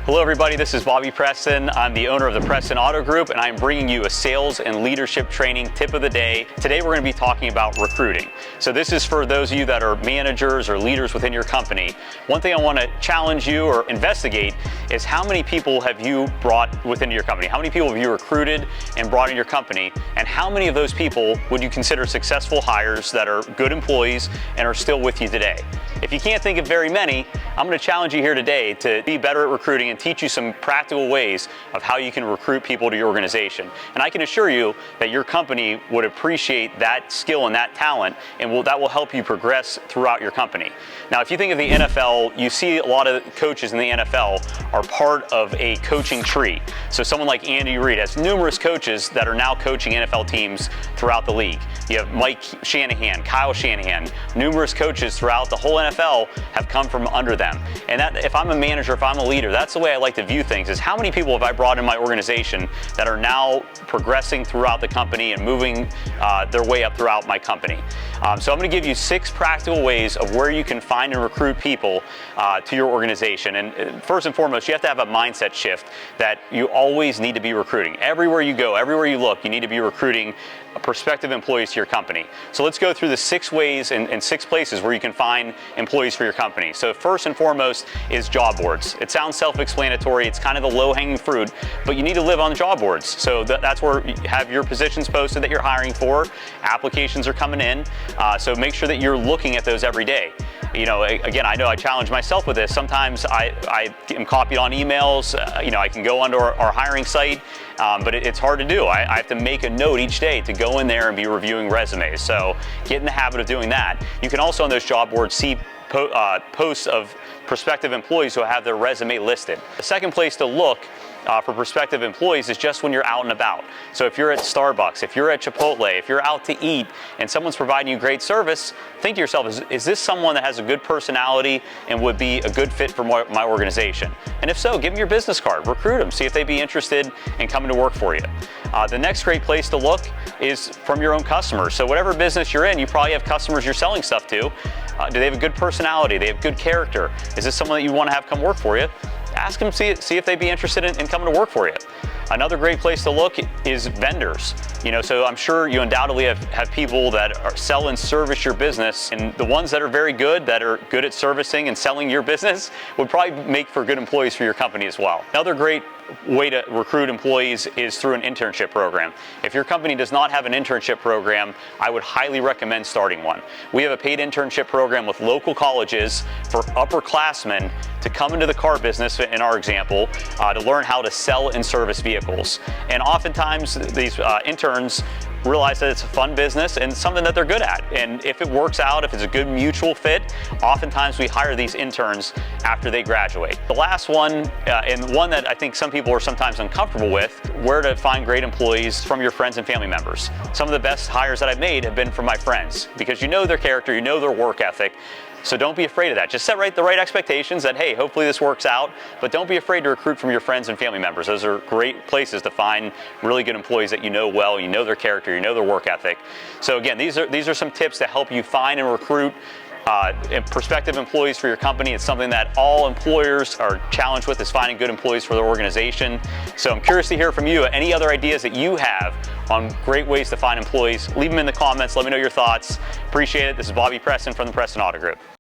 Hello everybody, this is Bobby Preston. I'm the owner of the Preston Auto Group, and I'm bringing you a sales and leadership training tip of the day. Today we're going to be talking about recruiting. So this is for those of you that are managers or leaders within your company. One thing I want to challenge you or investigate is how many people have you brought within your company? How many people have you recruited and brought in your company? And how many of those people would you consider successful hires that are good employees and are still with you today? If you can't think of very many, I'm going to challenge you here today to be better at recruiting and teach you some practical ways of how you can recruit people to your organization. And I can assure you that your company would appreciate that skill and that talent, and that will help you progress throughout your company. Now, if you think of the NFL, you see a lot of coaches in the NFL are part of a coaching tree. So someone like Andy Reid has numerous coaches that are now coaching NFL teams throughout the league. You have Mike Shanahan, Kyle Shanahan, numerous coaches throughout the whole NFL have come from under them. And that, if I'm a manager, if I'm a leader, that's the way I like to view things, is how many people have I brought in my organization that are now progressing throughout the company and moving their way up throughout my company. So I'm going to give you 6 practical ways of where you can find and recruit people to your organization. And first and foremost, you have to have a mindset shift that you always need to be recruiting. Everywhere you go, everywhere you look, you need to be recruiting prospective employees to your company. So let's go through the 6 ways and 6 places where you can find employees for your company. So first and foremost is job boards. It sounds self-explanatory. It's kind of the low-hanging fruit, but you need to live on job boards. So that's where you have your positions posted that you're hiring for. Applications are coming in. So make sure that you're looking at those every day. You know, again, I know I challenge myself with this. Sometimes I am copied on emails. I can go onto our hiring site, but it's hard to do. I have to make a note each day to go in there and be reviewing resumes. So get in the habit of doing that. You can also on those job boards see posts of prospective employees who have their resume listed. The second place to look for prospective employees is just when you're out and about. So if you're at Starbucks, if you're at Chipotle, if you're out to eat and someone's providing you great service, think to yourself, is this someone that has a good personality and would be a good fit for my organization? And if so, give them your business card, recruit them, see if they'd be interested in coming to work for you. The next great place to look is from your own customers. So whatever business you're in, you probably have customers you're selling stuff to. Do they have a good personality? Do they have good character? Is this someone that you want to have come work for you? Ask them, see if they'd be interested in coming to work for you. Another great place to look is vendors. So I'm sure you undoubtedly have people that sell and service your business, and the ones that are very good, that are good at servicing and selling your business, would probably make for good employees for your company as well. Another great way to recruit employees is through an internship program. If your company does not have an internship program, I would highly recommend starting one. We have a paid internship program with local colleges for upperclassmen to come into the car business, in our example, to learn how to sell and service vehicles. And oftentimes these interns realize that it's a fun business and something that they're good at. And if it works out, if it's a good mutual fit, oftentimes we hire these interns after they graduate. The last one, and one that I think some people are sometimes uncomfortable with, where to find great employees from your friends and family members. Some of the best hires that I've made have been from my friends, because you know their character, you know their work ethic. So don't be afraid of that. Just set the right expectations that, hey, hopefully this works out, but don't be afraid to recruit from your friends and family members. Those are great places to find really good employees that you know well, you know their character, you know their work ethic. So again, these are some tips to help you find and recruit prospective employees for your company. It's something that all employers are challenged with, is finding good employees for their organization. So I'm curious to hear from you. Any other ideas that you have on great ways to find employees? Leave them in the comments. Let me know your thoughts. Appreciate it. This is Bobby Preston from the Preston Auto Group.